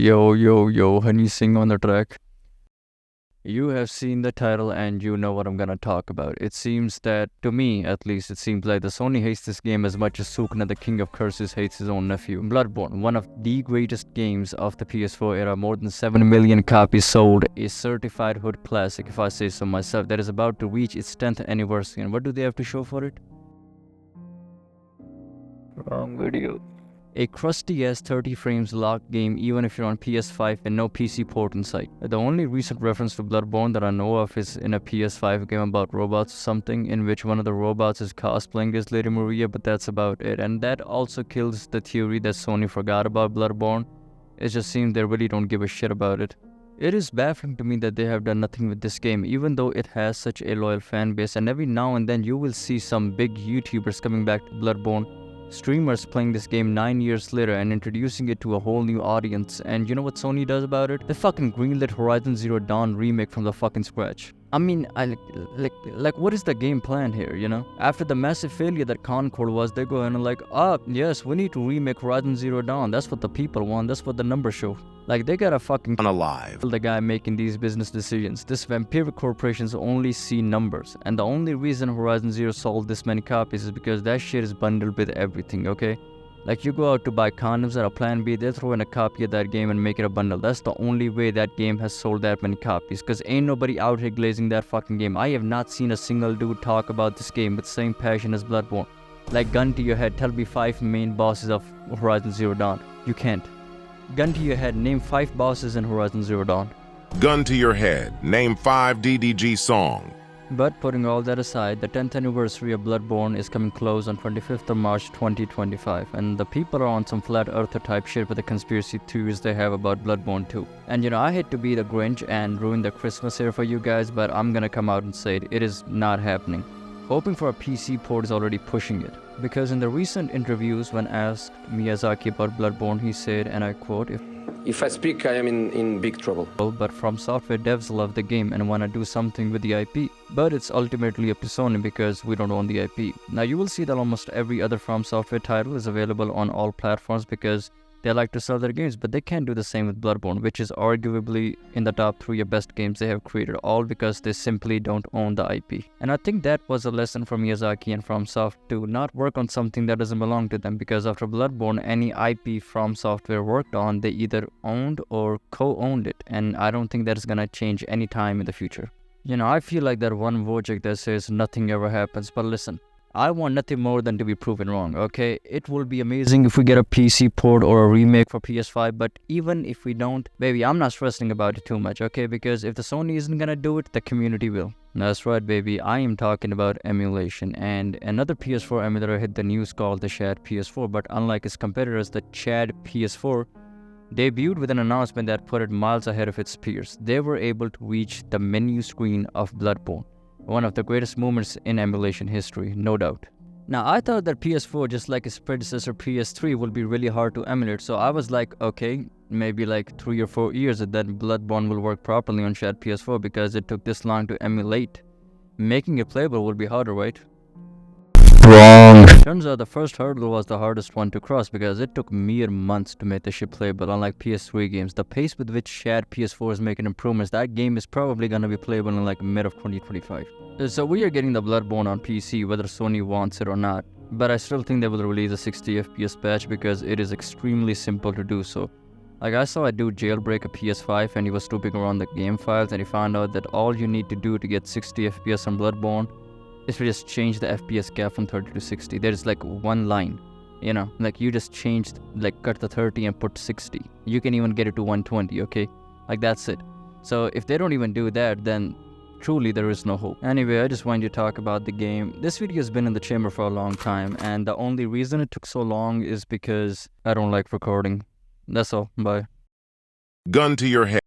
Yo, yo, yo, honey, sing on the track. You have seen the title and you know what I'm gonna talk about. It seems that, to me at least, it seems like the Sony hates this game as much as Sukuna, the king of curses, hates his own nephew. Bloodborne, one of the greatest games of the PS4 era, more than 7 million copies sold, a certified hood classic, if I say so myself, that is about to reach its 10th anniversary. And what do they have to show for it? Wrong video. A crusty ass 30 frames locked game even if you're on PS5 and no PC port in sight. The only recent reference to Bloodborne that I know of is in a PS5 game about robots or something, in which one of the robots is cosplaying as Lady Maria, but that's about it. And that also kills the theory that Sony forgot about Bloodborne. It just seems they really don't give a shit about it. It is baffling to me that they have done nothing with this game, even though it has such a loyal fan base, and every now and then you will see some big YouTubers coming back to Bloodborne, streamers playing this game 9 years later and introducing it to a whole new audience. And you know what Sony does about it? They fucking greenlit Horizon Zero Dawn remake from the fucking scratch. I mean, what is the game plan here, you know? After the massive failure that Concord was, they go in and like, yes, we need to remake Horizon Zero Dawn. That's what the people want. That's what the numbers show. Like, they gotta fucking unalive. The guy making these business decisions. This vampiric corporations only see numbers. And the only reason Horizon Zero sold this many copies is because that shit is bundled with everything, okay? Like, you go out to buy condoms at a Plan B, they'll throw in a copy of that game and make it a bundle. That's the only way that game has sold that many copies. Cause ain't nobody out here glazing that fucking game. I have not seen a single dude talk about this game with the same passion as Bloodborne. Like, gun to your head, tell me 5 main bosses of Horizon Zero Dawn. You can't. Gun to your head, name 5 bosses in Horizon Zero Dawn. Gun to your head, name 5 DDG song. But putting all that aside, the 10th anniversary of Bloodborne is coming close on 25th of March 2025, and the people are on some flat earther type shit with the conspiracy theories they have about Bloodborne 2. And you know, I hate to be the Grinch and ruin the Christmas here for you guys, but I'm gonna come out and say it is not happening. Hoping for a PC port is already pushing it, because in the recent interviews when asked Miyazaki about Bloodborne, he said, and I quote, If I speak, I am in big trouble. But From Software devs love the game and want to do something with the IP. But it's ultimately up to Sony because we don't own the IP. Now you will see that almost every other From Software title is available on all platforms because they like to sell their games, but they can't do the same with Bloodborne, which is arguably in the top 3 of best games they have created, all because they simply don't own the IP. And I think that was a lesson from Miyazaki and FromSoft to not work on something that doesn't belong to them, because after Bloodborne, any IP From Software worked on, they either owned or co-owned it, and I don't think that is gonna change any time in the future. You know, I feel like that one Wojcik that says nothing ever happens, but listen, I want nothing more than to be proven wrong, okay? It will be amazing if we get a PC port or a remake for PS5, but even if we don't, baby, I'm not stressing about it too much, okay? Because if the Sony isn't gonna do it, the community will. That's right, baby, I am talking about emulation, and another PS4 emulator hit the news called the Shad PS4, but unlike its competitors, the Chad PS4 debuted with an announcement that put it miles ahead of its peers. They were able to reach the menu screen of Bloodborne, one of the greatest moments in emulation history, no doubt. Now, I thought that PS4, just like its predecessor PS3, would be really hard to emulate, so I was like, okay, maybe like 3 or 4 years and then Bloodborne will work properly on Shad PS4 because it took this long to emulate. Making it playable would be harder, right? Wrong. Turns out the first hurdle was the hardest one to cross because it took mere months to make the ship playable. Unlike PS3 games, the pace with which Shad PS4 is making improvements, that game is probably gonna be playable in like mid of 2025. So we are getting the Bloodborne on PC whether Sony wants it or not, but I still think they will release a 60 FPS patch because it is extremely simple to do so. Like, I saw a dude jailbreak a PS5 and he was snooping around the game files and he found out that all you need to do to get 60 FPS on Bloodborne is to just change the FPS cap from 30 to 60. There is like one line, you know, like you just changed, like cut the 30 and put 60. You can even get it to 120, okay? Like, that's it. So if they don't even do that, then truly there is no hope. Anyway, I just wanted to talk about the game. This video has been in the chamber for a long time, and the only reason it took so long is because I don't like recording. That's all. Bye. Gun to your head.